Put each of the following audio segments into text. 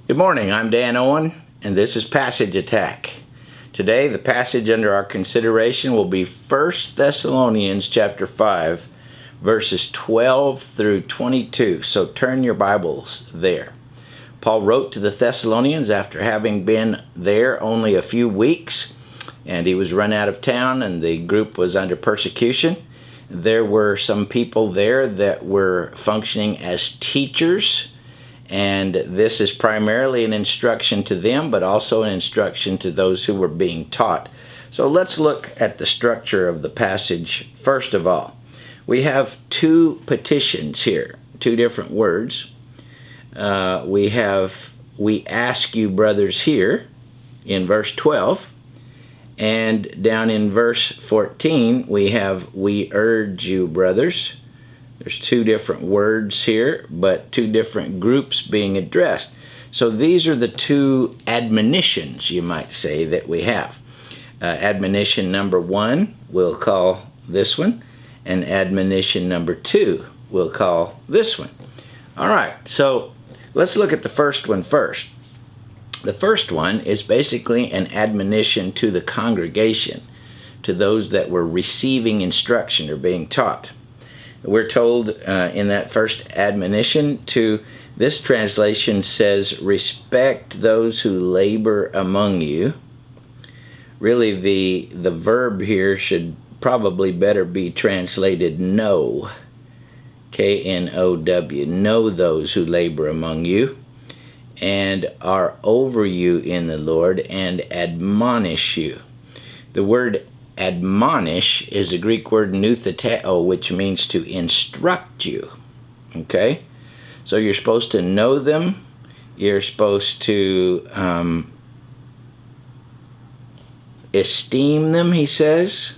Good morning, I'm Dan Owen, and this is Passage Attack. Today, the passage under our consideration will be 1 Thessalonians chapter 5, verses 12 through 22. So turn your Bibles there. Paul wrote to the Thessalonians after having been there only a few weeks, and he was run out of town, and the group was under persecution. There were some people there that were functioning as teachers, and this is primarily an instruction to them, but also an instruction to those who were being taught. So let's look at the structure of the passage first of all. We have two petitions here, two different words. We ask you, brothers, here in verse 12. And down in verse 14, we have, we urge you, brothers. There's two different words here, but two different groups being addressed. So these are the two admonitions, you might say, that we have. Admonition number 1, we'll call this one, and admonition number 2, we'll call this one. All right, so let's look at the first one first. The first one is basically an admonition to the congregation, to those that were receiving instruction or being taught. We're told in that first admonition to, this translation says, respect those who labor among you. Really, the verb here should probably better be translated know. K-N-O-W. Know those who labor among you and are over you in the Lord, and admonish you. The word admonish is the Greek word noutheteo, which means to instruct you. Okay? So you're supposed to know them. You're supposed to esteem them, he says,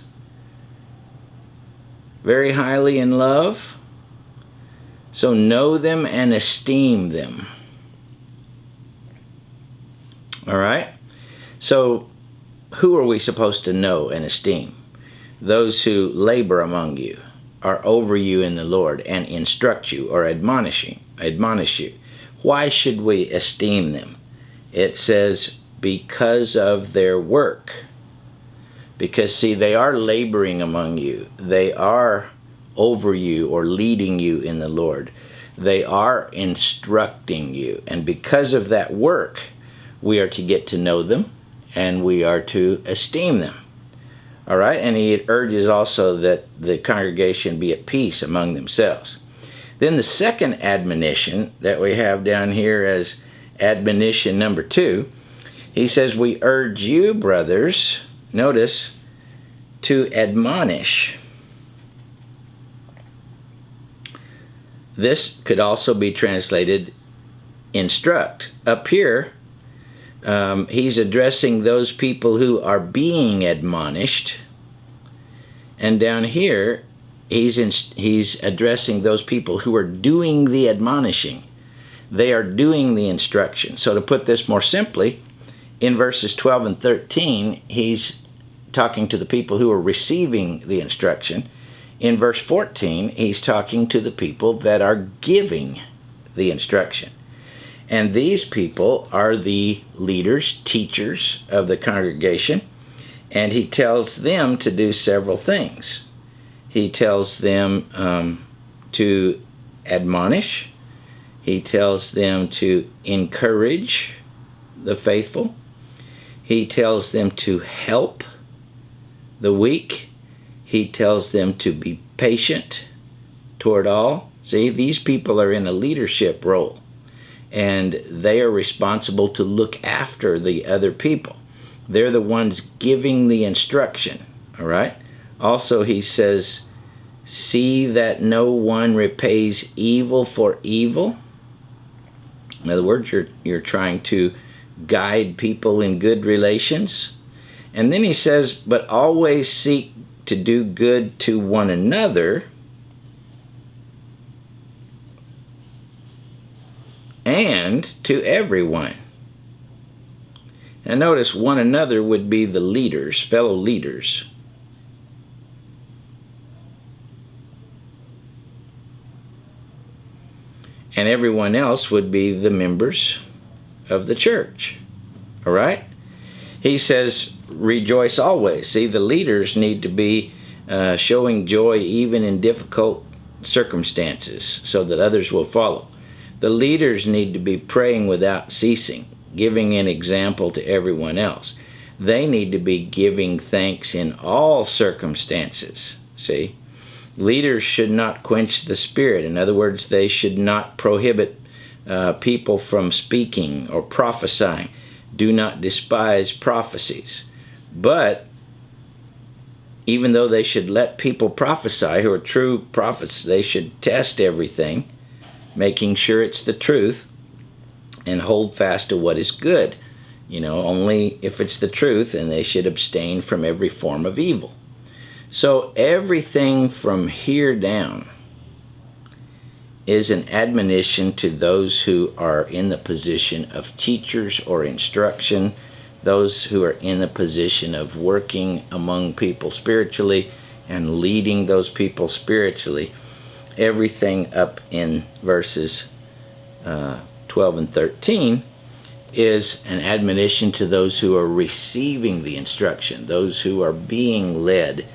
very highly in love. So know them and esteem them. All right? So who are we supposed to know and esteem? Those who labor among you, are over you in the Lord, and instruct you or admonish you. Why should we esteem them? It says, because of their work. Because, see, they are laboring among you. They are over you or leading you in the Lord. They are instructing you. And because of that work, we are to get to know them, and we are to esteem them. All right? And he urges also that the congregation be at peace among themselves. Then the second admonition that we have down here as admonition number 2, he says, we urge you, brothers, notice, to admonish. This could also be translated instruct. Up here, he's addressing those people who are being admonished, and down here he's addressing those people who are doing the admonishing. They are doing the instruction. So to put this more simply, in verses 12 and 13, he's talking to the people who are receiving the instruction. In verse 14, he's talking to the people that are giving the instruction. And these people are the leaders, teachers of the congregation, and he tells them to do several things. He tells them to admonish. He tells them to encourage the faithful. He tells them to help the weak. He tells them to be patient toward all. See, these people are in a leadership role, and they are responsible to look after the other people. They're the ones giving the instruction, all right? Also, he says, see that no one repays evil for evil. In other words, you're trying to guide people in good relations. And then he says, but always seek to do good to one another and to everyone. Now notice, one another would be the leaders, fellow leaders. And everyone else would be the members of the church. All right? He says, rejoice always. See, the leaders need to be showing joy even in difficult circumstances so that others will follow. The leaders need to be praying without ceasing, giving an example to everyone else. They need to be giving thanks in all circumstances. See? Leaders should not quench the spirit. In other words, they should not prohibit people from speaking or prophesying. Do not despise prophecies. But even though they should let people prophesy who are true prophets, they should test everything, making sure it's the truth, and hold fast to what is good. Only if it's the truth, and they should abstain from every form of evil. So everything from here down is an admonition to those who are in the position of teachers or instruction, those who are in the position of working among people spiritually and leading those people spiritually. Everything up in verses 12 and 13 is an admonition to those who are receiving the instruction, those who are being led,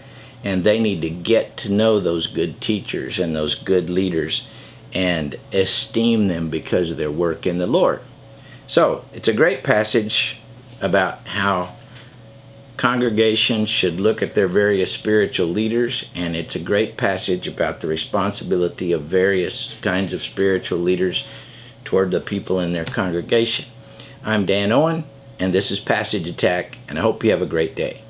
and they need to get to know those good teachers and those good leaders and esteem them because of their work in the Lord. So, it's a great passage about how congregations should look at their various spiritual leaders, and it's a great passage about the responsibility of various kinds of spiritual leaders toward the people in their congregation. I'm Dan Owen, and this is Passage Attack, and I hope you have a great day.